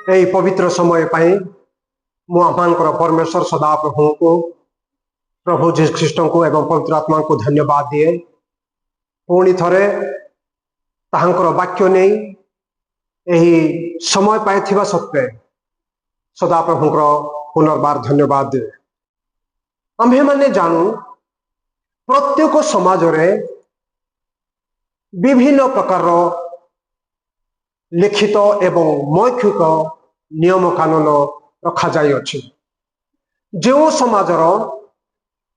यही पवित्र समय पाई मु आमानकर परमेश्वर सदा प्रभु को प्रभु जीशु ख्रीष्ट को एवं पवित्र आत्मा को धन्यवाद दिए। पुणी थरे ताहांकर वाक्य नहीं यही समय पाई सत्वे सदा प्रभुंकर पुनर्बार धन्यवाद दिए। आम्भे माने जानू प्रत्येक समाज रे विभिन्न प्रकार लिखित एवं मौखिक नियम कानून रखा जाय अछि। जो समाजर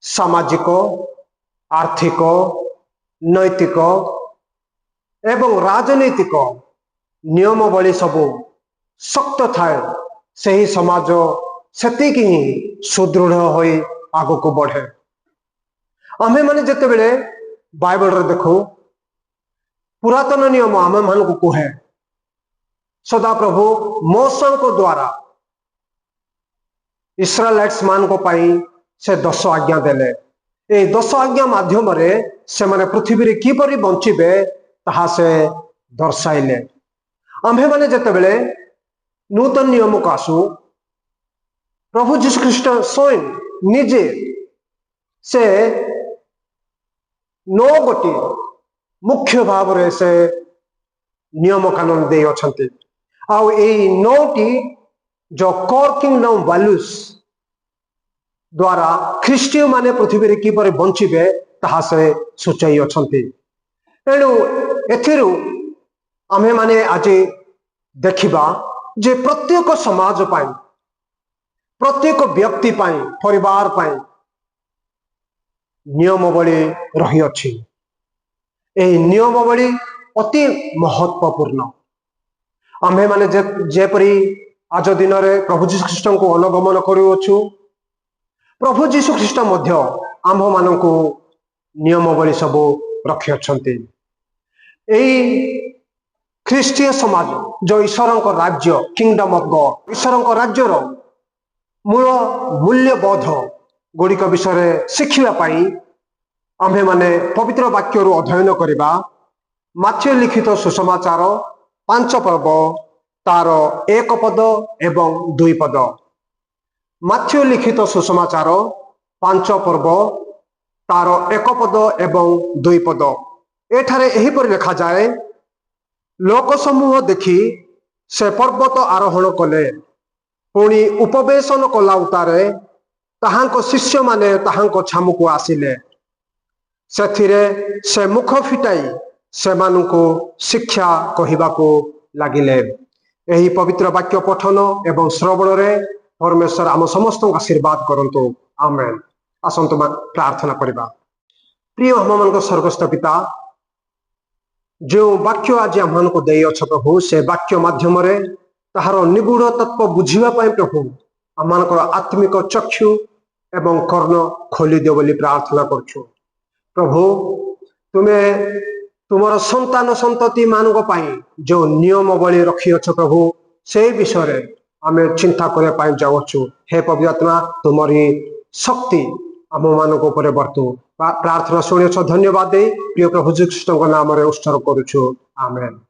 सामाजिक आर्थिक नैतिक एवं राजनैतिक नियमावली सबू शक्त थाए सही समाज सेतिक ही सुदृढ़ होई आगो को बढ़े। आमे माने जते बेले बाइबल रे देखो पुरातन नियम आमे मान को कहे सदा प्रभु मोशे को द्वारा इस्राएलाइट्स मान को पाई से 10 आज्ञा देले। ए 10 आज्ञा माध्यम रे से माने पृथ्वी रे किपरि बंचिबे ताहा से दर्शाइले। आम्भे माने जते बेले नूतन नियम को आसु प्रभु जीशु ख्रीष्ट स्वयं निजे से 9 गोटी मुख्य भाव रे से नियम कानून दे अछंती। आउ ए 9टी जो कोर किंगडम वैल्यूज द्वारा ख्रीष्टीय माने पृथ्वी रे किपरि बंचिबे ताहा से सूचाई अछंती। एणु एथिरु आमे माने आज देखिबा जे प्रत्येक समाज पाई प्रत्येक व्यक्ति पाई परिवार पाई नियमावली रही अछि। एही नियमावली अति महत्वपूर्ण। आमे माने जेपरि आज दिन रे प्रभु जीशु ख्रीष्ट को अनुगमन करूछु प्रभु जीशु ख्रीष्ट मध्य आम्भ मानकु नियमावली सब रखि अछंती। एही ख्रीष्टीय समाज जो ईश्वर को राज्य किंगडम ऑफ गॉड ईश्वर को राज्यर मूल मूल्यबोध गुड़िक विषय शिखिबा पाई आम्भे माने पवित्र वाक्य अध्ययन करिबा। माथ्यू लिखित सुसमाचार 5 पर्व तार 1 पद एवं 2 पद। माथ्यू लिखित सुसमाचार 5 पर्व तार 1 पद एवं 2 पद। एठारे एही पर लिखा जाए लोक समूह देखी से पर्वत आरोहण कले पुणी उपवेशन कला उतारे ताहांको शिष्य माने ताहांको छामुको आसिले सेथिरे से मुख फिटाई सेमानुको शिक्षा कहिबाको लागिले। एही पवित्र वाक्य पठन एवं श्रवण रे परमेश्वर आम समस्त आशीर्वाद करंतु। आमेन। आसंतु प्रार्थना करिबा। प्रिय हममानक स्वर्गस्थ पिता जो वाक्य आज आम को दे अछ प्रभु से वाक्य माध्यम रे ताहार निगूढ़ तत्व बुझिबा पाई प्रभु आममानकर आत्मिक चक्षु एवं कर्ण खोली दियो बोली प्रार्थना करछु। प्रभु तुमे तुमर संतान संतति मानक पाई जो नियमावली रखी अछ प्रभु से विषय आमे चिंता करे पाई जाउछु। हे पवित्र आत्मा तुमरी शक्ति आम मानक ऊपर बर्तु। प्रार्थना शुणी धन्यवाद दे प्रिय प्रभु जीशु ख्रीष्ट नाम रे उत्सर्ग करूछु। आमेन।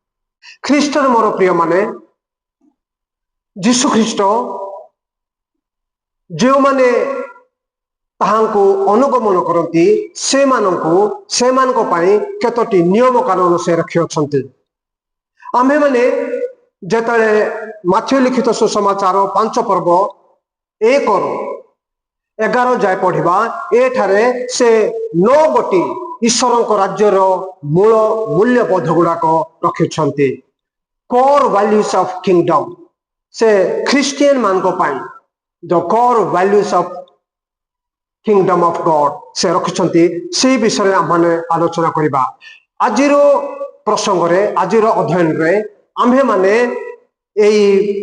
ख्रीष्टन मोर प्रिय माने जीशु ख्रीष्ट जो माने ताहांको अनुगमन करती से मानक पाई केतोटी नियम कानून से रखि अछंती। आम्भे माने जेतले माथ्यू लिखित सुसमाचार 5 पर्व 1 ରୁ 11 जाय पढ़िबा एठारे से 9 गोटी ईश्वर राज्यर मूल मूल्यबोध गुड़ाक रखिछंती। कोर वैल्यूज ऑफ किंगडम से ख्रिस्टियन मान को पाई the core values of kingdom of God से रखिछंती। से विषय आमने आलोचना करिबा। आजिर प्रसंग रे आजिर अध्ययन रे आम्भे माने एई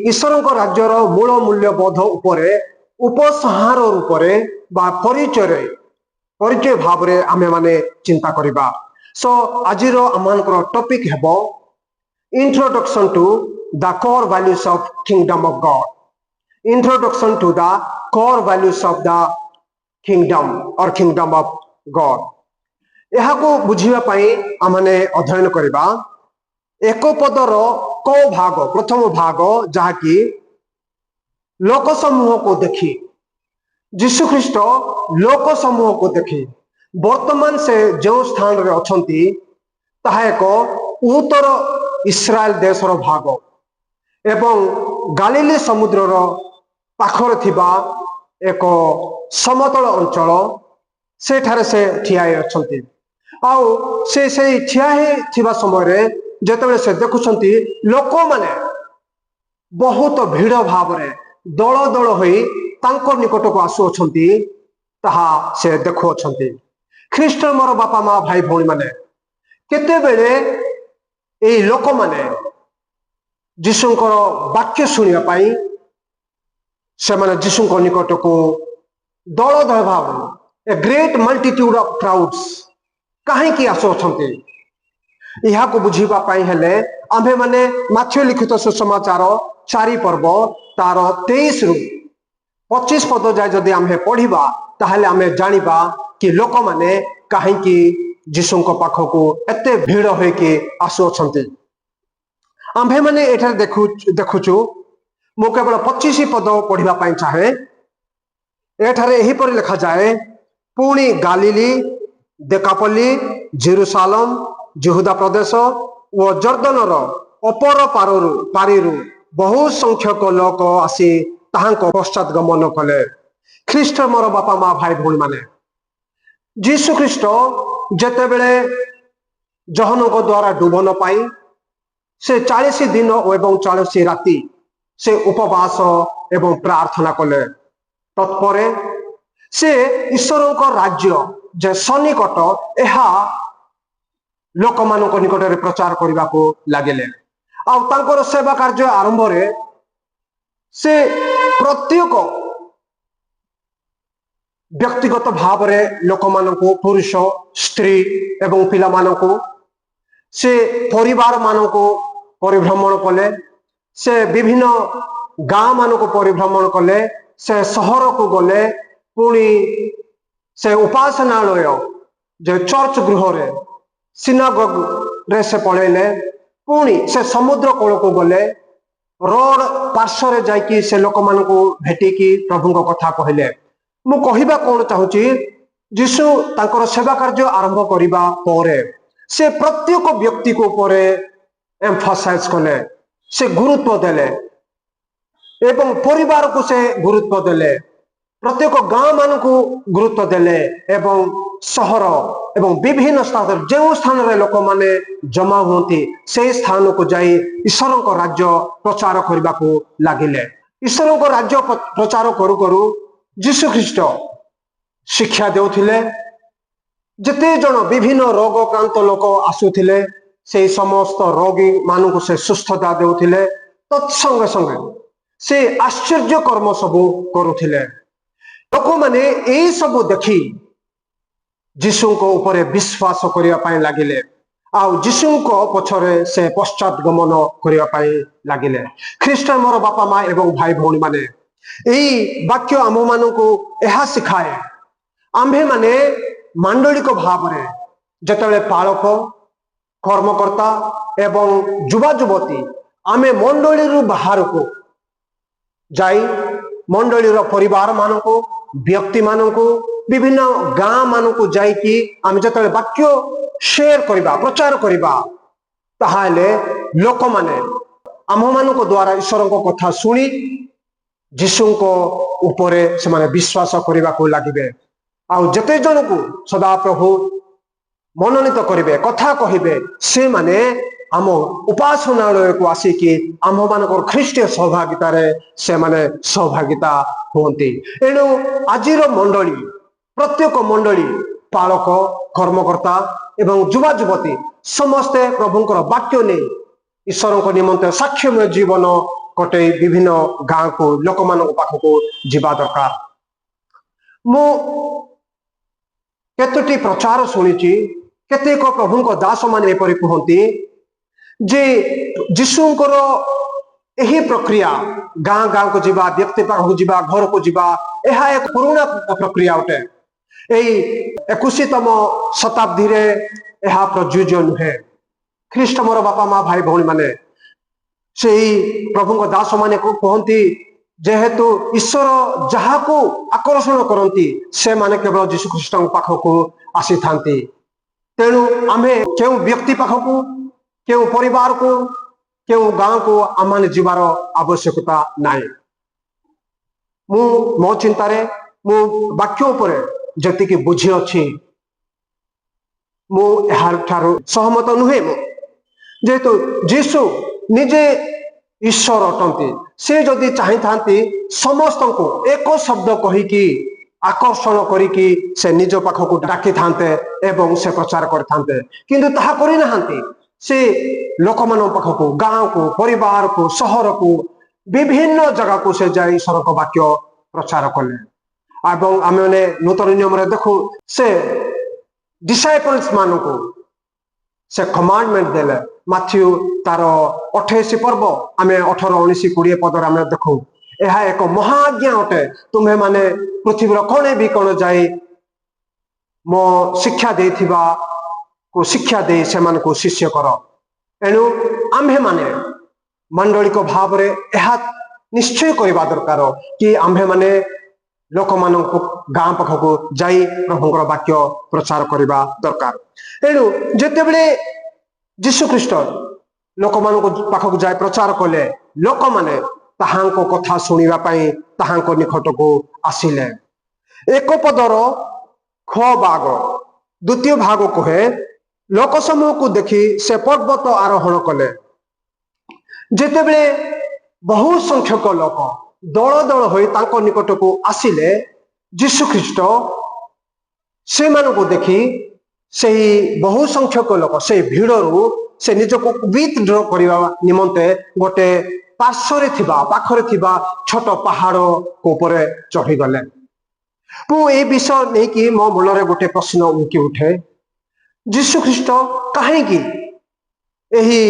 ईश्वर को राज्यर मूल मूल्यबोध उपरे उपसंहार रूपरे बा परिचय भाव रे आम्भे माने चिंता करिबा। सो आजिर आमानकर टॉपिक हेबो introduction to the core values of kingdom of God. Introduction to the core values of the kingdom और किंगडम ऑफ गॉड। यह को बुझिबा पाई आमने अध्ययन करिबा। 1 पदर को भाग प्रथम भाग जहा कि लोक समूह को देखी, यीशु ख्रीष्ट लोक समूह को देखी वर्तमान से जो स्थान रे अछंती ताहा एक उत्तर इस्राएल देशर भाग एवं गालिली समुद्रर पाखरे थिबा एक समतल अंचल सेठारे से ठिया अछंती। आउ से ठिया थिबा समय जेतेबेले से देखुछंती लोक माने बहुत भिड़ भाव रे दल दल होई तांको निकट को आसुअछंती ताहा से देखुअछंती। ख्रीष्ट मोर बापा माँ भाई भौणी माने केतेबेले एई लोक माने जीशुंकर वाक्य सुनिया पाई से माने जीशुंकर निकट को दल दल भाव a great multitude of crowds कहीं की आसुअछंती यह को बुझीबा पाई हेले आम्भे माने माथ्यू लिखित सुसमाचार 4 पर्व तार 23 रु 25 पद जाए जदि आम्हे पढ़िबा ताहले आम्हे जानिबा कि लोक माने कहीं की जीशुंक पाखको एते भीड़ होई कि आसुअछंती। आम्भे माने एठार देखुछु मु केवल 25 पद पढ़िबा पाई चाहे। एठारे एही पर लिखा जाए पुणी गालिली देकापल्ली जेरुसालम यहूदा प्रदेश व जर्दनर अपर पारिरु बहु संख्यक लोक आसी ताहांको पश्चात गमन कले। ख्रीष्ट मोर बापा माँ भाई भौणी माने जीशु ख्रीष्ट जेतेबेले जहनक द्वारा डुबन पाई से 40 दिन एवं 40 राति से उपवास एवं प्रार्थना कले। तत्परे से ईश्वर राज्य जे सन्निकट एहा लोक मानक निकट में प्रचार करने को लगिले। आर सेवा कार्य आरंभ रे से प्रत्येक व्यक्तिगत भाव रे लोक मानक पुरुष स्त्री एवं पिला मानक से परिवार मानक परिभ्रमण कले। से विभिन्न गाँ मानक परिभ्रमण कले। से सहर को गले पुणी से उपासनालय जो चर्च गृह रे सिनागोग रे से पढ़ेले। पुणी से समुद्र कूल को गले रोड पार्श्व जाकि से लोक मान भेटिकी प्रभु कथा कहले। मु कहबा कौन चाहूँगी जीशु तांकर सेवा कार्य आरंभ करिबा परे से प्रत्येक व्यक्ति को ऊपर एम्फासाइज कले। से गुरुत्व देले एवं परिवार को से गुरुत्व देले। प्रत्येक गाँ मान को गुरुत्व देले एवं सहर एवं विभिन्न स्थान जो स्थान रे लोक माने जमा होती से स्थान को जाई ईश्वर को राज्य प्रचार करने को लगिले। ईश्वर को राज्य प्रचार करू करू जीशु ख्रीष्ट शिक्षा देउथिले। जिते जन विभिन्न रोगाक्रांत लोक आसुथिले से समस्त रोगी मानू से सुस्थता देउथिले। तत्संगे संगे से आश्चर्य कर्म सबू करुथिले। लोक माने ए सबू देखी जीशु को ऊपर विश्वास करने लगिले। आउ जीशु को पछरे से पश्चात गमन करने लगिले। ख्रीष्ट मोर बापा माँ एवं भाई भौणी माने यही वाक्य आम मान को यह शिखाए। आम्भे माने मांडलिक भाव रे जतले पालक कर्मकर्ता एवं युवा युवती आमे मंडली बाहर को जाई मंडली परिवार मान को व्यक्ति मान को विभिन्न गाँ मान को जाइकी आम जो वाक्य शेयर करवा प्रचार करवा ताहाले लोक माने आम मान द्वारा ईश्वर को कथा शुणी जीशु को ऊपर से माने विश्वास करने को लगे। आउ जते जन को सदा प्रभु मनोनीत करेंगे कथा कहे से माने आम उपासनालय को आसिकी आम मान ख्रीष्टीय सहभागिता से माने सहभागिता होती। एणु आजिर मंडली प्रत्येक मंडली पालक कर्मकर्ता एवं युवा युवती समस्ते प्रभुंकर वाक्य नहीं ईश्वर निमंत्रण साक्ष्यमय जीवन कटे विभिन्न गाँ को लोक मान पाखक जीवा दरकार। मु केतोटी प्रचार शुणी केतेक प्रभुंक दास मान एपरि कहती जे जीशुंकर यही प्रक्रिया गाँ गाँ को जीवा व्यक्ति पाखक जीवा घर को जीवा यह एक पुराना प्रक्रिया अटे। यही 21तम शताब्दी रे यह प्रयोज्य नुहे। ख्रीष्ट मोर बापा माँ भाई भौणी माने से प्रभु दास माने कहती जेहेतु ईश्वर जहाँ को आकर्षण करती से माने केवल जीशु ख्रीष्ट पाखक आसी था। तेणु आमे क्यों व्यक्ति पाखक क्यों परिवार को क्यों गाँव को आम मैंने जीवार आवश्यकता नाई। मो चिंतारे मो वाक्य उपरे जति बुझी अच्छी मुझे सहमत नुहे। जेहेतु जीशु निजे ईश्वर अटंती से जदि चाही था समस्त को एक शब्द कहीकि आकर्षण करिकी से निज पाखक डाकी थांते एवं से प्रचार करते किंतु ताहा करि नाहांती। से लोक मान पाखक गाँव को परिवार को सहर को विभिन्न जगह को से जाई ईश्वर को वाक्य प्रचार कले। एवं आम मैंने नूतन नियम देखु से डिसाइपल्स मान को से कमांडमेंट देले। माथ्यू तार 28 पर्व आम 18, 19, 20 पदर आम देखु यह एक महाज्ञा अटे। तुम्हें माने पृथ्वीर कणे भी कण जाए मो शिक्षा देथिबा को शिक्षा दे से मान को शिष्य कर। एणु आम्भे माने मंडलिक भाव रे यह निश्चय करबा दरकार कि आम्भे माने लोक मान गाँ पाखक जाई प्रभुंकर वाक्य प्रचार करबा दरकार। एणु जेतेबेले जीशु ख्रीष्ट लोक मान पाखक जाए प्रचार कले लोक माने ताहांको कथा सुनिबा पई ताहांको निकट को आसिले। एक पदर ख भाग द्वितीय भाग कहे लोक समूह को देखी से पर्वत आरोहण कले। जेतेबेले बहु संख्यक लोक दल दल होई तांको निकट को आसिले जीशु ख्रीष्ट से मान को देखी से बहु संख्यक लोक से भीड़रू से निजको विथड्र करने निमंते गोटे पार्श्वरे थिबा पाखरे थिबा छोट पहाड़ को ऊपर चढ़ी गले। मु ए विषय नहीं कि मो मन में गोटे प्रश्न उनकी उठे जीशु ख्रीष्ट कहीं यही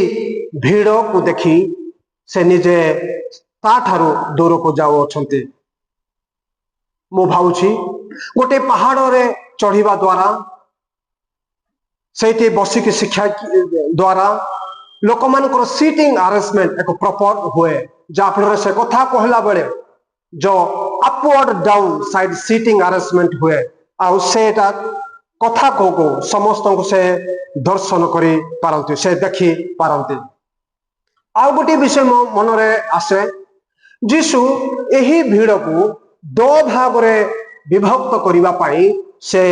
भीड़ को देखी से निजे ताठारू दूर को जाऊ अछंती। मु भावुछि गोटे पहाड़ रे चढ़ीबा द्वारा से बसिक शिक्षा द्वारा लोक मान सीटिंग अरेंजमेंट एक प्रॉपर हुए जहाँफल से कथा कहला बेले जो upward down side seating arrangement हुए आउ सेटा कथा को समस्त को से दर्शन करी पारंती से देखी पारंती। आउ गोटे विषय मो मन रे आसे जीशु यही भीड़ को दो भाग रे विभक्त करिबा पाई से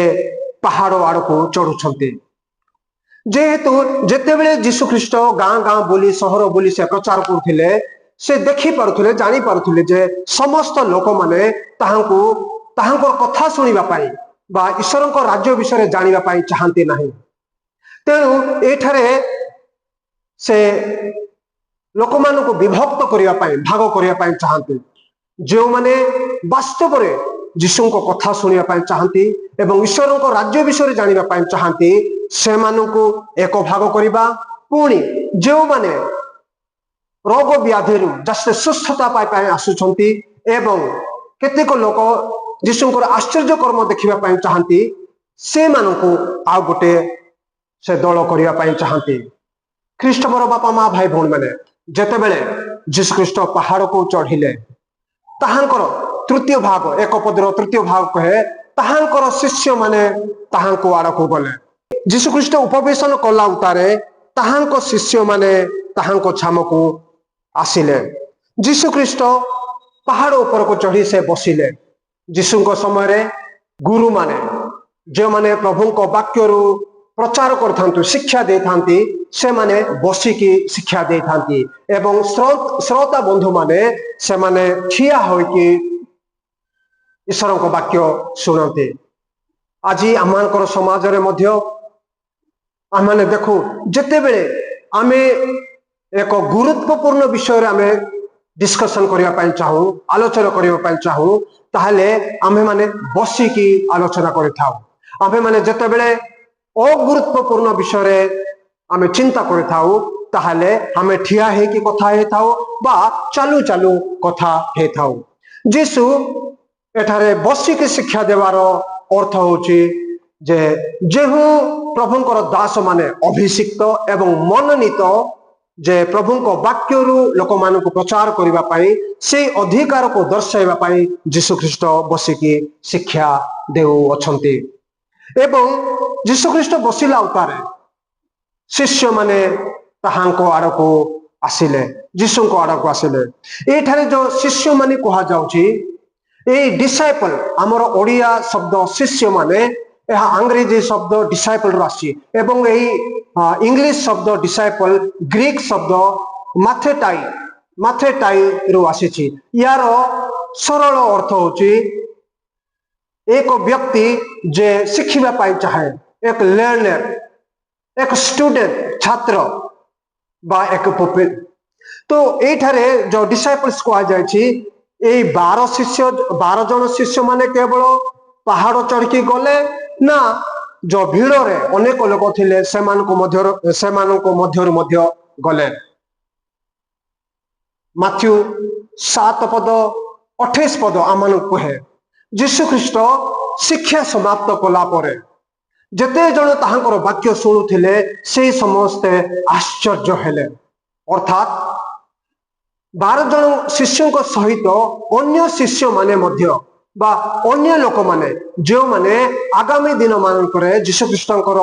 पहाड़ आड़ को चढ़ुछंती। जेहेतु जेतेबेले जीशु ख्रीष्ट गाँ गाँ बोली सहर बोली से प्रचार करथिले से देखि पारुथिले जानि पारुथिले जे समस्त लोक माने ताहांको कथा सुनिबा पाई बा ईश्वरक राज्य विषय जानिबा पाई चाहंती नाही। तेणु एठारे से लोक मान को विभक्त करिबा पाई भाग करिबा पाई चाहंती। जो माने वास्तव रे जीशु को कथा सुनिबा पाई चाहंती एवं ईश्वरक राज्य विषय जानिबा पाई चाहंती से मानू एक भाग करवा पुणी जो माने रोग व्याधि जस्ते सुस्थता पाई आसुछंती एवं केतेक लोक जीशुंकर आश्चर्य कर्म देखा चाहती से मानू आ गोटे से दल करने चाहती। ख्रीष्ट मोर बापा माँ भाई भौणी मैंने जेतेबेले जीशु ख्रीष्ट पहाड़ को चढ़िले ताहांकर तृतीय भाग एक पदर तृतीय भाग कहे ताहांकर शिष्य माने ताहांको आड़ को गले। जीशु ख्रीष्ट उपवेशन कला उतारे ताहांको शिष्य माने ताहांको छाम को आसिले। जीशु ख्रीष्ट पहाड़ ऊपर को चढ़ी से बसिले। जीशु समय रे गुरु माने जो माने प्रभु को वाक्य प्रचार कर शिक्षा दे थांती से माने बसिकी शिक्षा दे थांती एवं श्रोता बंधु माने से माने ठिया होइकी ईश्वर को वाक्य शुणते। आज आम समाज रे मध्य आमे देखो जितेबेले आमे एक गुरुत्वपूर्ण विषय आमे डिस्कशन करने चाहू आलोचना करने चाहू ताहले आमे माने बसिकी आलोचना करिथाउ। आमे माने जितेबेले अगुरुत्वपूर्ण विषय आमे चिंता करिथाउ ताहले आमे ठिया हे कि कथा हेथाउ बा चालू चालू कथा हेथाउ। जीशु एठारे बसिकी शिक्षा देवार अर्थ होची जे जेहु प्रभुंकर दास माने अभिषिक्त एवं मनोनीत जे प्रभु को वाक्य लोक मान प्रचार करने से अधिकार को दर्शाइवाई जीशुख्रीष्ट बसिकी शिक्षा देउछंती। एवं जीशुख्रीष्ट बसिला उतारे शिष्य माने ताहांको आड़को आसिले, जीशु को आड़को आसिले। एठारे जो शिष्य माने कहा जाउची ए डिसाइपल आमर ओडिया शब्द शिष्य माने यह अंग्रेजी शब्द डिसाइपल आसी एवं यही इंग्लिश शब्द डिसाइपल ग्रीक शब्द माथेटाई रु आसी। यार सरल अर्थ होची एक व्यक्ति जे शिखिबा पाई चाहे, एक लर्नर, एक स्टूडेंट छात्र बा एक पुपिल। तो एठारे जो डिसाइपल्स कहा जायछि 12 जन शिष्य माने केवल पहाड़ चढ़ी गले ना जो भीड़ रे अनेक लोक थिले सेमानको मध्य गले। माथ्यू 7 पद 28 पद आमन कहे जीशुख्रीष्ट शिक्षा समाप्त कला परे जेते जन ताहांकर वाक्य शुणुथिले से समस्ते आश्चर्य हेले। अर्थात 12 जन शिष्यों सहित अन्य शिष्य माने मध्य बा अन्य लोक माने जो माने आगामी दिन मानकरे जीशुख्रीष्टंकर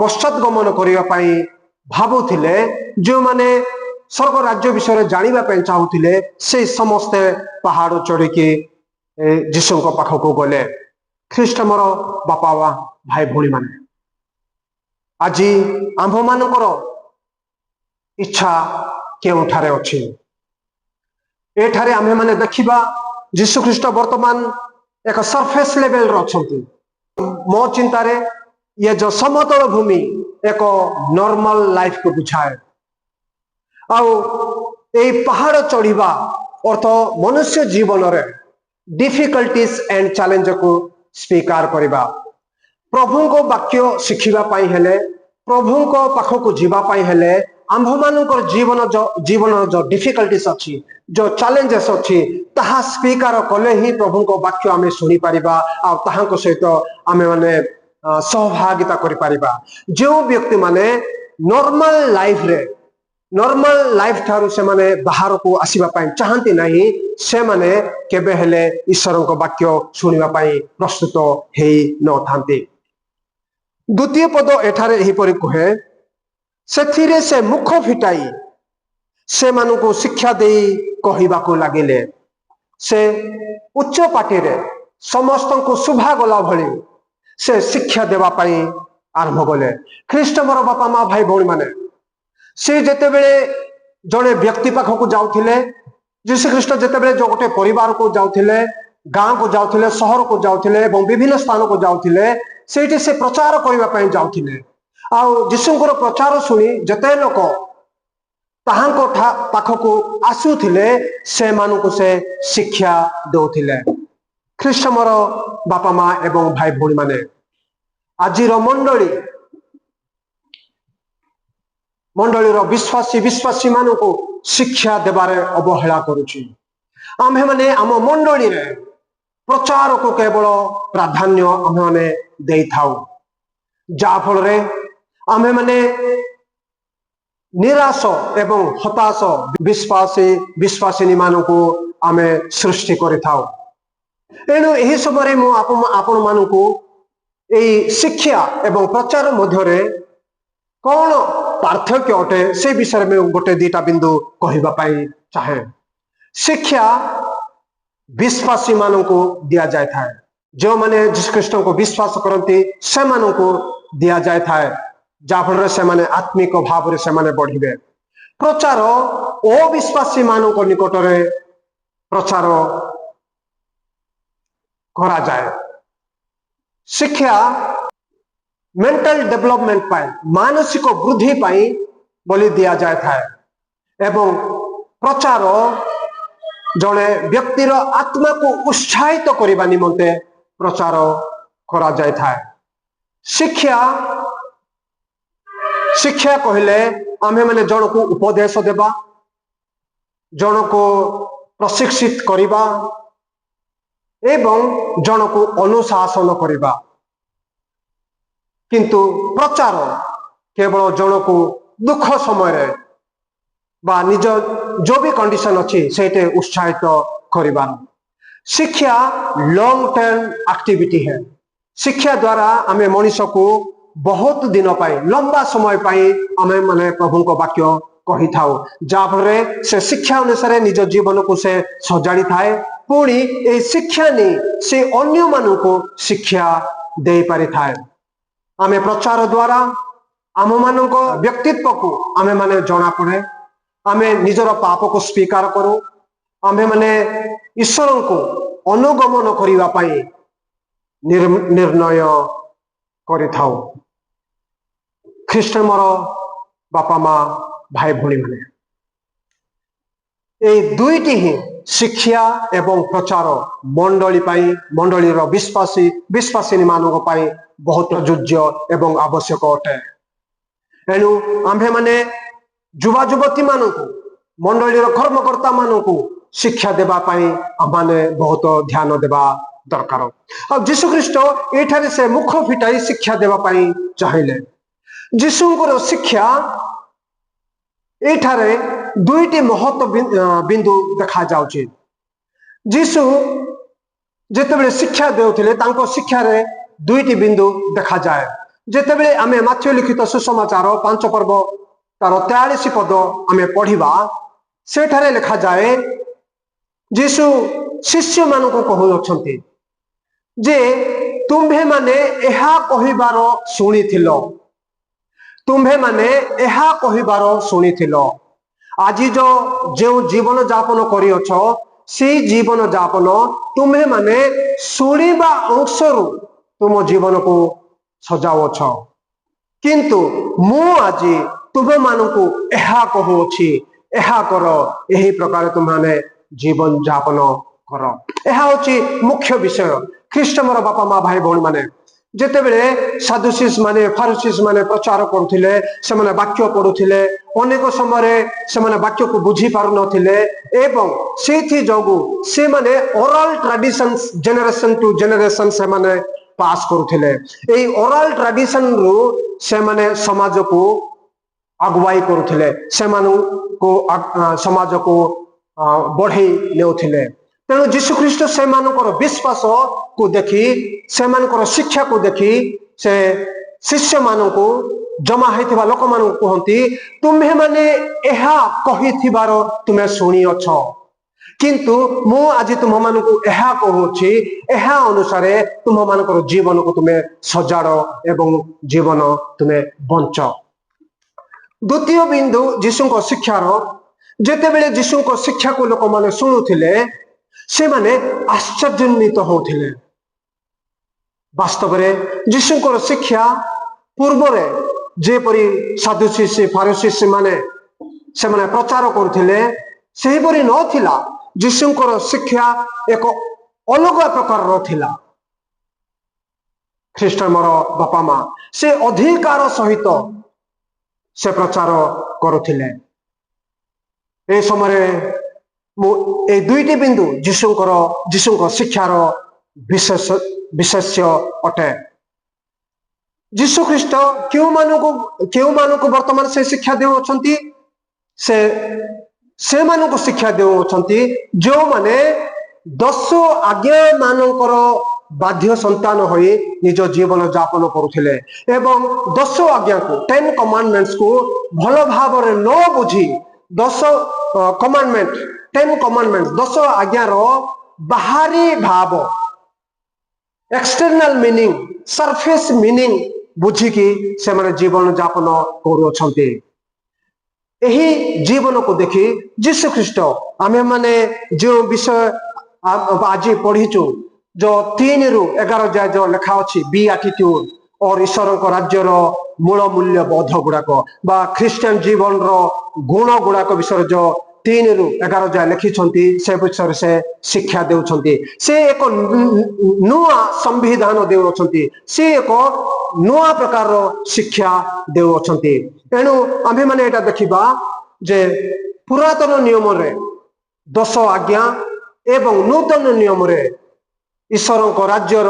पश्चात गमन करिया पई भाबुथिले, जो माने स्वर्ग राज्य विषय जानिबा पई चाहुथिले से समस्ते पहाड़ चढ़ी जीशु पाखक गले। ख्रीष्ट मोर बापा भाई भौणी माने आज आंभ मानकर इच्छा केउठारे अछि एठारे आम्हे माने देखिबा जीशुख्रीष्ट वर्तमान एक सरफेस लेवल रछंती। मो चिंतारे ये जो समतल भूमि एक नॉर्मल लाइफ को बुझाए आउ ए पहाड़ चढ़ीबा अर्थ मनुष्य जीवन रे डिफिकल्टीज एंड चैलेंज को स्वीकार करिबा। प्रभु को वाक्य शिखिबा पाई हेले, प्रभु को पाखक जीवा पाई हेले आंभ मानकर जीवन जो डिफिकल्टीज अच्छी, जो चैलेंजेस अच्छी ताहा स्वीकार कले ही प्रभु को वाक्य आमे सुनी पारिबा आ ताहांको सहित आमे माने सहभागिता करि पारिबा। जो व्यक्ति माने नॉर्मल लाइफ ठारू से माने बाहर को आसीबा पाई चाहंती नहीं, से माने केबे हेले ईश्वर को वाक्य सुनिबा पाई प्रस्तुत हेई न थांती। द्वितीय पद एठारे एही परि कहे सेथिरे से मुख फिटाई से मानू शिक्षा दे कहवा को लगिले, से उच्च पार्टी रे समस्त को शुभा गला भली से शिक्षा देवा पाई आरंभ गले। ख्रीष्ट मोर बापा माँ भाई भौणी माने से जेते बेले जड़े व्यक्ति पाखक जाउथिले, जीशुख्रीष्ट जेते बेले जो गोटे परिवार को जाउथिले, गाँ को जाउथिले, शहर को जाउथिले एवं विभिन्न स्थान को जाउथिले, सेठी से प्रचार करबा पाई जाउथिले। आउ जीशुଙ୍କର प्रचार सुनी जेते लोक ताहांको पाखको आसुथिले से मानकु से शिक्षा दउथिले। ख्रीष्ट मोर बापा माँ एवं भाई भौणी माने आजिर मंडली विश्वासी मानकु शिक्षा देबारे अवहेला करुछि। आम्हे माने आम मंडली रे प्रचार को केवल प्राधान्य आम्हे माने देई थाउ, जा फल रे आम्हे माने निराश एवं हताश विश्वासिनी मानकु आमे सृष्टि करि थाउ। एणु एही समय मु आपण मानकु एई शिक्षा एवं प्रचार मध्यरे कौन पार्थक्य अटे से विषय में गोटे दीटा बिंदु कहबा पाई चाहे। शिक्षा विश्वासी मानकु दिया जाय थाए, जो माने जीशुख्रीष्ट को विश्वास करती से मानकु दिया जाय थाए, जाफल से माने आत्मिक भाव से माने बढ़िबे। प्रचार अविश्वासी मानक निकट रे प्रचार करा जाए। शिक्षा मेंटल डेवलपमेंट पाई मानसिक वृद्धि पाई बोली दिया जाए थाए एवं प्रचार जड़े व्यक्तिर आत्मा को उत्साहित करने निमंते प्रचार करा जाए थाए। शिक्षा कहले आमे माने जन को उपदेश देबा, जन को प्रशिक्षित करिबा एवं जन को अनुशासन करिबा। किंतु प्रचार केवल जन को दुख समय बा निज जो भी कंडीशन अच्छी से उत्साहित कर। शिक्षा लॉन्ग टर्म एक्टिविटी है। शिक्षा द्वारा आम मनीष को बहुत दिन लंबा समय आम माने प्रभु को वाक्य कही था, जहाँफल से शिक्षा अनुसार निज जीवन को से सजाड़ी थाए। पुणी ये शिक्षा नहीं से अन्य मान को शिक्षा दे पारि थाए। आम प्रचार द्वारा आम मान व्यक्तित्व को आम माने जना पड़े। आम निजर पाप को स्वीकार करूँ। आम माने ईश्वर को अनुगमन करने निर्णय करिथाउ। ख्रीष्टान मोर बापा माँ भाई भूणी माने ए दुईटी ही शिक्षा एवं प्रचार मंडली मंडली विश्वासी विश्वासिनी मानों बहुत प्रयोज्य एवं आवश्यक अटे। एणु आम्भे माने युवा युवती मानू मंडली कर्मकर्ता मानू शिक्षा देवा आमने बहुत ध्यान देवा दरकार। आ जीशु ख्रीष्ट ये से मुख फिटाई शिक्षा देवा चाहिए। जीशुंकर शिक्षा ये दुईटी महत्व बिंदु देखा जाउची। जीशु जितेबले शिक्षा देउथिले तांको शिक्षा रे दुईटी बिंदु देखा जाए। जितेबले आमे माथ्यू लिखित सुसमाचार 5 पर्व तार 43 पद आमे पढ़िबा, सेठारे लिखा जाए जीशु शिष्य मान को कहउछंती जे तुम्भे माने एहा कहिबार सुनिथिलो, तुम्भे माने एहा कहिबार सुनिथिलो। आज जो जीवन जापन करियछ से जीवन जापन तुम्हें माने सुनिबा अंशरु तुम जीवन को सजाओछ। किंतु मु आज तुम्हें मानकु एहा कहूछि, एहा कर, यही प्रकार तुम्हें जीवन जापन कर। यह होछि मुख्य विषय। ख्रीष्ट मोर बापा माँ भाई भौणी माने जितेबले सादुसीस माने फारुसीस माने प्रचार करुथिले, से माने वाक्य पढ़ुथिले, अनेक समय से माने वाक्य को बुझी पारु नथिले एवं सेथि जोगु से माने oral tradition generation to generation से माने पास करुथिले। एई ओरल ट्रेडिशन रु से माने समाज को अगुवाई करुथिले, से मानु को समाज को बढ़ई नेउथिले। तेणु जीशु ख्रीष्ट से विश्वास को देखी, से शिक्षा को देखी, से शिष्य मान को जमा होता लोक मान कहती तुम्हें माने एहा कहिथिबार तुम्हें शुणी अछ, किंतु मु आज तुम मान को एहा कहूछि, एहा अनुसार तुम मान जीवन को तुम्हें सजाड़ एवं जीवन तुम्हें बंच। द्वितीय बिंदु जीशु शिक्षार, जितेबले जीशु शिक्षा को लोक मैंने शुणुले से माने आश्चर्यान्वित होथिले। वास्तव में जीशुंकर शिक्षा पूर्व जेपरी साधुशीसी फारुसीसी माने से माने प्रचार करथिले सेहीपरि नथिला। जीशुंकर शिक्षा एक अलग प्रकार थिला। ख्रीष्टान मोर बापा माँ से अधिकार सहित से प्रचार करुथिले। ए समय ए दुईटी बिंदु जीशुंकर शिक्षार विशेष अटे। जीशु ख्रीष्ट क्यों मानू वर्तमान से शिक्षा देउछंती, से मानू शिक्षा देउछंती जो माने 10 आज्ञा मानकर बाध्य संतान होई निज जीवन जापन करुथिले एवं 10 आज्ञा को 10 कमांडमेंट्स को भल भाव न बुझी 10 कमांडमेंट 10 कमांडमेंट्स 10 आज्ञार बाहरी भाव एक्सटर्नल मीनिंग सरफेस मीनिंग बुझिकी से माने जीवन जापन करुछंती। यही जीवन को देखी जीशु ख्रीष्ट आमे माने जो विषय आज पढ़ीचु जो 3 रु 11 जाए जो लिखा अच्छी बी एटीट्यूड और ईश्वर को राज्यर मूल मूल्य बोध गुड़ाक बा ख्रीस्टियन जीवन रो गुण गुड़ाक विषय जो 3 रु 11 जाए लिखिछंती से विषय से शिक्षा देउछंती। से एक नुआ संविधान देउछंती, से एक नुआ प्रकार शिक्षा देउछंती। एणु आम्भे माने एटा देखिबा जे पुरातन नियम रे 10 आज्ञा एवं नूतन नियम रे ईश्वर को राज्यर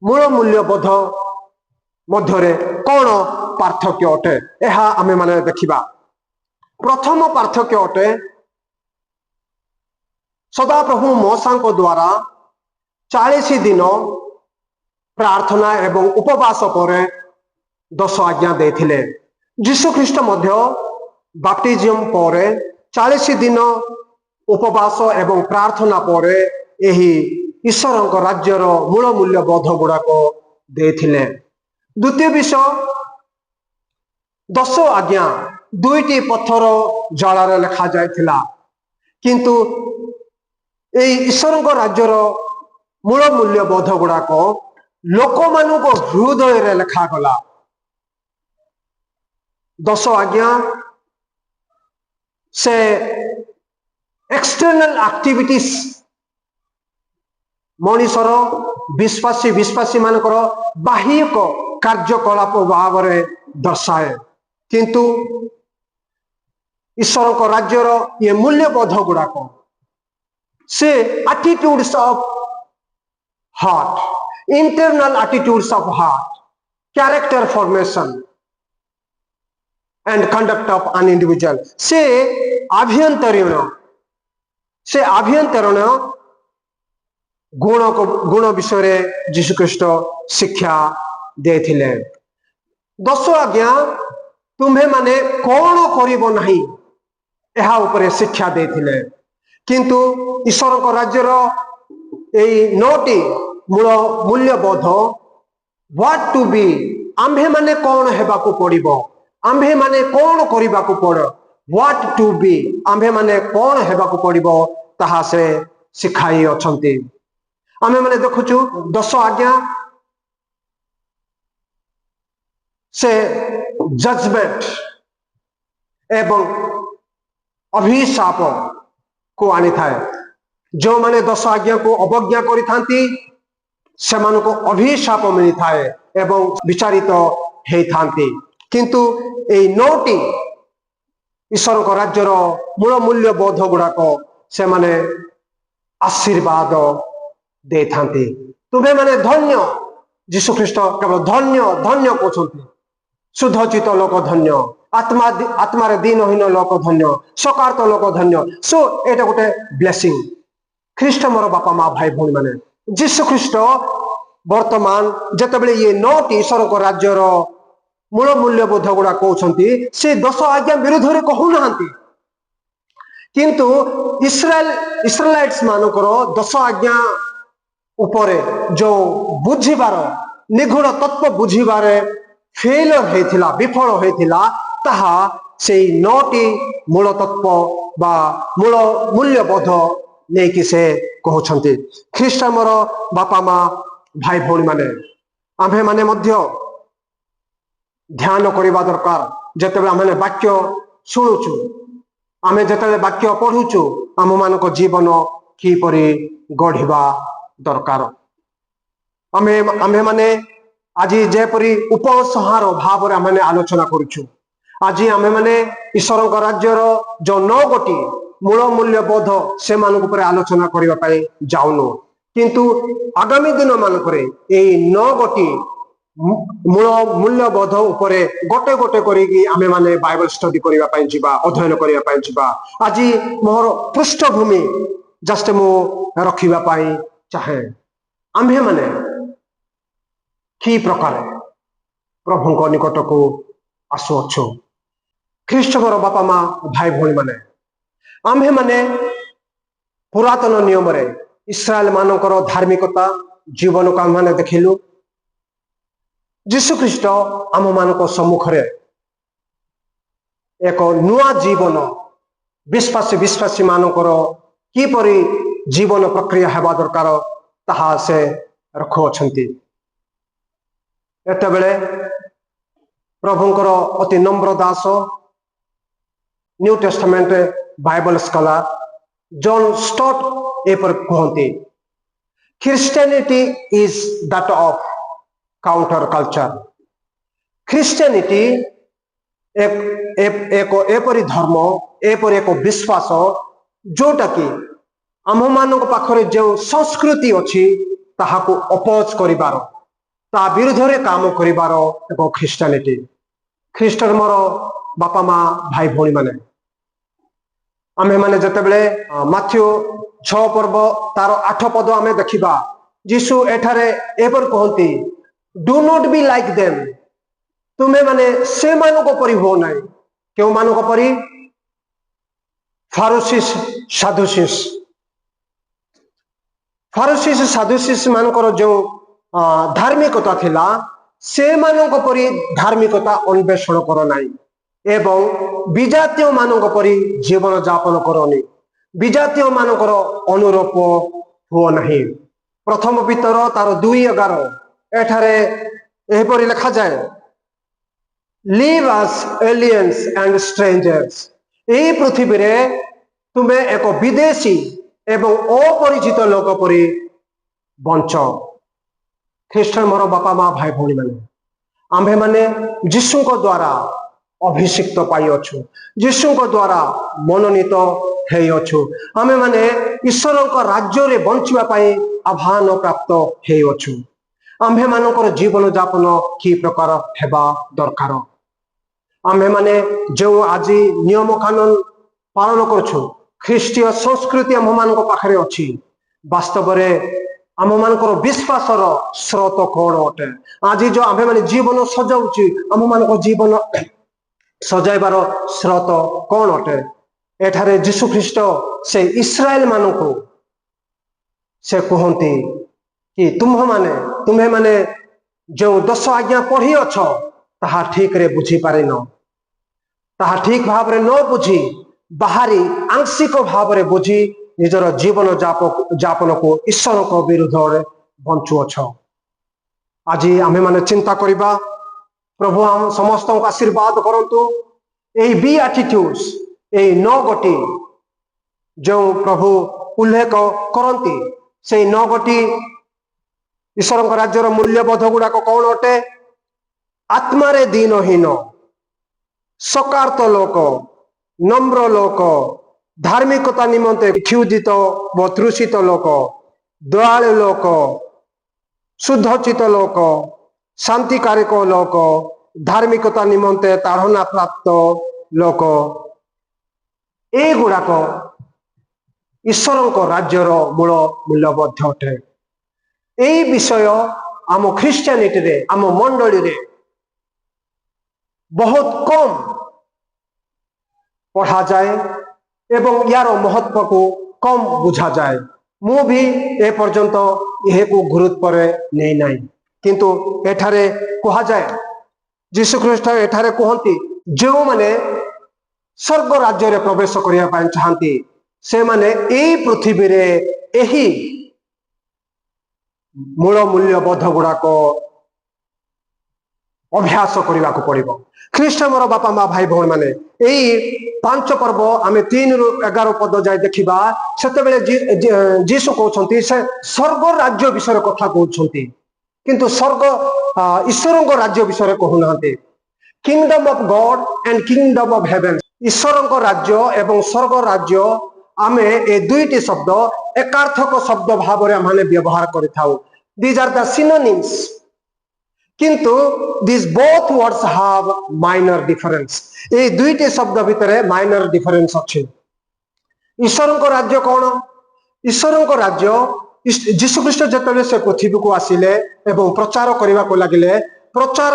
मूल मूल्य बोध मध्य कौन पार्थक्य अटे, यह आमे माने देखिबा। प्रथम पार्थक्य अटे सदाप्रभु मूसा द्वारा 40 दिन प्रार्थना एवं उपवास पर 10 आज्ञा देथिले। यीशु ख्रीष्ट मध्य बाप्तिज्म पर 40 दिन उपवास एवं प्रार्थना पर यही ईश्वर राज्यर मूल मूल्यबोध गुड़ाक देथिले। द्वितीय विषय 10 आज्ञा 2टी पत्थर जलार लिखा जाइथिला, किंतु ईश्वर राज्यर मूल मूल्यबोध गुड़ाक लोक मान हृदय लिखागला। 10 आज्ञा से एक्सटर्नल एक्टिविटीज मनीषर विश्वासी मानकर बाह्यक कार्यकलाप भाव में दर्शाए, किंतु ईश्वर राज्यर ये मूल्यबोध गुड़ाक से attitudes of heart, internal attitudes of heart, character formation and conduct of an individual से आभ्यंतरीण गुण विषय जीशु ख्रीष्ट शिक्षा देथिले। 10 आज्ञा तुम्हें माने कौन करिबो नहीं एहा उपरे शिक्षा देथिले, किंतु ईश्वर राज्यर एई 9टी मूल्यबोध व्हाट टू बी, आम्भे माने कौन हेबाकू पड़िबो, आम्भे माने कौन करिबाकू पड़, व्हाट टू बी आम्भे माने कौन हेबाकू पड़िबो ताहा से शिखाई अछंती। आम्भे माने देखुछु 10 आज्ञा से जजमेंट एवं अभिशाप को आनी थाए। जो माने 10 आज्ञा को अवज्ञा करि थांती सेमान को अभिशाप मिली थाए एवं विचारित हेई थांती, किंतु ए 9टी ईश्वर को राज्यर मूल मूल्यबोध गुड़ाक से माने आशीर्वाद दे थांती। तुम्हें माने धन्य, जीशु ख्रीष्ट केवल धन्य धन्य कहते, शुद्धचित लोक धन्य, आत्मार दीनहीन लोक धन्य, सकार्त लोक धन्य। सो एटा गोटे ब्लेसिंग। ख्रीष्ट मोर बापा माँ भाई भौणी माने, जीशु ख्रीष्ट वर्तमान जेतेबेले ये 9टी ईश्वर को राज्यर मूल मूल्यबोध गुड़ा कहते से 10 आज्ञा विरोध में कहूना, किंतु इस्राएलाइट्स मानकर 10 आज्ञा उपरे जो बुझीबार निगूढ़ तत्व बुझीबार फेलियर होइथिला, विफल होइथिला, ताहा सेई 9टी मूल तत्व बा मूल मूल्यबोध नेकी से कहउछंती। ख्रीष्ट मोर बापा माँ भाई भौणी माने, आम्भे माने मध्य ध्यान करवा दरकार। जेतेबेले आमे वाक्य शुणुचु, आमे जेतेबेले वाक्य पढ़ुचु, आम मानक जीवन किपरि गढ़िबा दरकार। आमे माने आज जेपरि उपसंहार भाव में आमे आलोचना करुचु, आज आमे माने ईश्वर राज्यर जो 9 गोटी मूल मूल्यबोध से मानक पर आलोचना करबा पई जाउनो, किंतु आगामी दिन मानकरे एई 9 गोटी मूल मूल्यबोध उपरे गोटे गोटे करी आमे माने बाइबल स्टडी करबा पई जिबा, अध्ययन करबा पई जिबा। आज मोर पृष्ठभूमि जस्ट मु रखिबा पई चाहे। आम्भे माने कि प्रकार प्रभु निकट को आसुअछु। ख्रीष्टर बापा माँ भाई भौणी माने, आम्भे माने पुरातन नियम रे इस्राएल मानकर धार्मिकता जीवन को आम माने देखिलु। जीशु ख्रीष्ट आम मान सम्मुख एक नुआ जीवन विश्वासी मानकर किपरि जीवन प्रक्रिया हेबा दरकार ताहा से रखुअछंती। एतेबेले प्रभुंकर अति नम्र दास New Testament Bible scholar John Stott एपर कहते, Christianity is that of counter culture. Christianity एक एपरी धर्म, एपरी एक विश्वास जोटा कि आम मान पाखरे जो संस्कृति अच्छी ताहाको अपोज करिबार, ता विरुद्ध रे काम करिबार एक क्रिश्चियनिटी। ख्रीष्टर मोर बापा माँ भाई भौणी माने, आमे माने जेतेबेले माथ्यू 6 पर्व तार 8 पद आमे देखिबा यीशु एठारे एपर कहंती do not be like them तुमे माने से मानको परि हो नाही केउ मानको परि फारुसिस साधुसिस मानकर जो धार्मिकता थिला से मानको परि धार्मिकता अन्वेषण करो नाही एवं विजातीय मानक परि जीवन जापन करनी विजातीय मानकर अनुरूप हुओ नहीं प्रथम पितर तार 2:11 एठारे एपरि लिखा जाए live as aliens and strangers एही पृथ्वी रे तुमे एक विदेशी एवं अपरिचित लोक परि बंच ख्रीष्टान मोर बापा माँ भाई भौणी माने आम्भे माने यीशु द्वारा अभिषिक्त पाई अच्छु यीशु द्वारा मनोनीत हेई अच्छु आमे माने ईश्वर राज्य रे बंचिबा पाई आह्वान प्राप्त हेई अच्छु आम्भे मानकर जीवन जापन कि प्रकार हेबा दरकार आम्भे माने जो आज नियम कानून पालन करछु ख्रीष्टीय संस्कृति आम मान पाखरे अच्छी वास्तव रे आम मानकर विश्वासर स्रोत कौन अटे आज जो आम्भे माने जीवन सजाउछि आम मान जीवन सजाइबार स्रोत कौन अटे एठारे यीशु ख्रीष्ट से इस्राएल मानकु से कहती कि तुम्हें माने जो 10 आज्ञा पढ़ी अछ ताहा ठीक रे बुझी पारिन ताहा ठीक भाव रे न बुझी बाहरी आंशिक भाव रे बुझी निजर जीवन जापन को ईश्वर को विरुद्ध रे बंचु अछ आज आमे माने चिंता करिबा प्रभु हम समस्त को आशीर्वाद करंतु एही बी एटीट्यूड्स एही 9 गोटी जो प्रभु उल्लेख करंती से 9 गोटी ईश्वर राज्यर मूल्यबोध गुड़ाक कौन अटे आत्मा रे दीनहीन सकार्त लोक नम्र लोक धार्मिकता निमंते क्षुदित व तृषित लोक दयालु लोक शुद्धचित लोक शांतिकारिक लोक धार्मिकता निमंते ताड़ना प्राप्त लोक ए गुड़ाक ईश्वर राज्यर मूल मूल्यबोध अटे यही विषय आम ख्रिस्टियानिटी रे आम मंडली रे बहुत कम पढ़ा जाए एवं यार महत्व को कम बुझा जाए मु भी ए पर्यंत यह को गुरुत्व रे नहीं नाही किंतु एठारे कहा जाए यीशु ख्रीष्ट एठारे कहती जो माने स्वर्ग राज्य रे प्रवेश करिया पाई चाहती से माने एही पृथ्वी रे एही मूल मूल्यबोध गुड़ाक अभ्यास करने को पड़ो ख्रीष्ट मोर बापा माँ भाई भौणी माने यही 5 पर्व आम 3 ରୁ 11 पद जाए देखा से जीशु कहते से स्वर्ग राज्य विषय कथा कहते किंतु स्वर्ग ईश्वर राज्य विषय कहूना kingdom of God and kingdom of heaven ईश्वर राज्य एवं स्वर्ग राज्य आमे ए दुईटी शब्द एकार्थक शब्द भाव रे आमे व्यवहार करिथाउ दीज आर द सिनोनिम्स किंतु this both words have minor difference ए दुईटी शब्द भितरे माइनर डिफरेंस अछि ईश्वर राज्य कौन ईश्वर राज्य यीशु ख्रीष्ट जेतबे से पृथ्वी को आसिले एवं प्रचार करने को लगिले प्रचार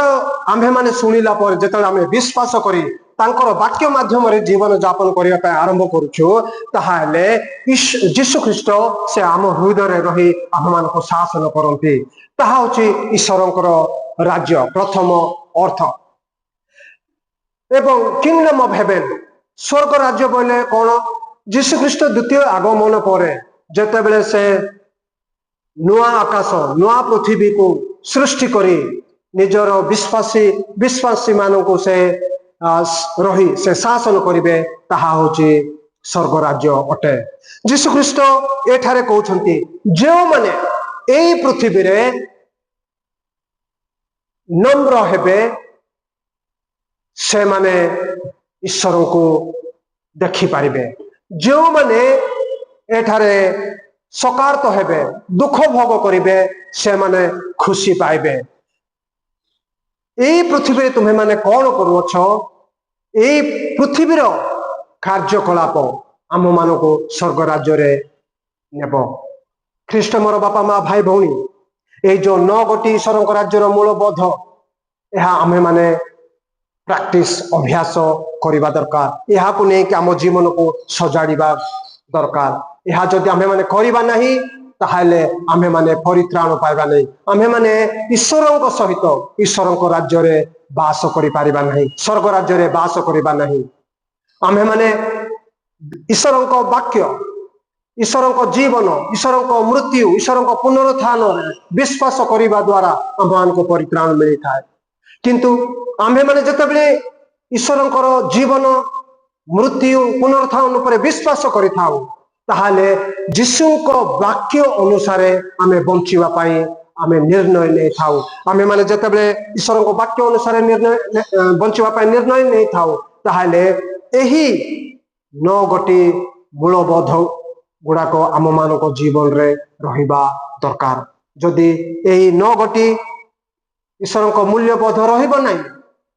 आम्भे माने सुनिला पर जेतबे आमे विश्वास करी तांकर वाक्य माध्यम रे जीवन जापन करने आरंभ करूछु ताहाले यीशु ख्रीष्ट से आम हृदय रे रही आम मान को शासन करंती ताहा होची ईश्वरंकर राज्य प्रथम अर्थ एवं किंगडम ऑफ हेवन स्वर्ग राज्य बोले कौन यीशु ख्रीष्ट द्वितीय आगमन पर जेतेबेले से नुआ आकाश नुआ पृथ्वी को सृष्टि करी निजर विश्वासी मानक से रही से शासन करिवे ताहा होची स्वर्ग राज्य अटे यीशु ख्रीष्ट एठारे कहउछंती जो माने एई पृथ्वी रे नम्र हेबे से माने ईश्वर को देखि पारिबे जो माने एठारे सकार्त हेबे दुख भोग करिवे से माने खुशी पाइबे एई पृथ्वी रे तुम्हें माने कौन करूछ एई पृथ्वीर कार्यकलाप आम मान को स्वर्ग राज्य नेब। ख्रीष्ट मोर बापा माँ भाई भौणी ये जो 9 गोटी ईश्वर राज्यर मूलबोध यह आमे माने प्रैक्टिस अभ्यास करने दरकार। यहाँ को नहीं कि आम जीवन को सजाड़ा दरकार। यह जदि आमे माने करबा नहीं ताहले आमे माने परित्राण पाइबा नहीं। आमे माने ईश्वर सहित ईश्वर राज्य रे बास करि पारिबा नहीं, स्वर्ग राज्य रे बास करिबा नहीं। आमे माने ईश्वर वाक्य, ईश्वर जीवन, ईश्वर मृत्यु, ईश्वर पुनरुत्थान विश्वास करने द्वारा आम मान को परित्राण मिलता है। किंतु आम्भे माने जितेबले ईश्वर जीवन मृत्यु पुनरुत्थान पर विश्वास करिथाउ ताहाले जीशु को वाक्य अनुसार आमे बंचिबा पई आमे निर्णय नहीं थाउ। आमे माने जितेबले ईश्वर को वाक्य अनुसार निर्णय बंचिबा पई निर्णय नहीं थाउ ताहाले एही 9 गोटी मूलबोध गुड़ाक आम मान जीवन रे रहिबा दरकार। जदि एही 9 गोटी ईश्वर को मूल्यबोध रहिब नहीं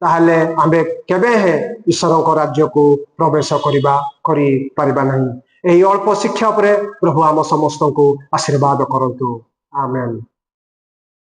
ताहले आमे केबे हे ईश्वर राज्य को प्रवेश करि परिबा नहीं। एही अल्प शिक्षा पर प्रभु आम समस्त को आशीर्वाद करंतु। आमेन।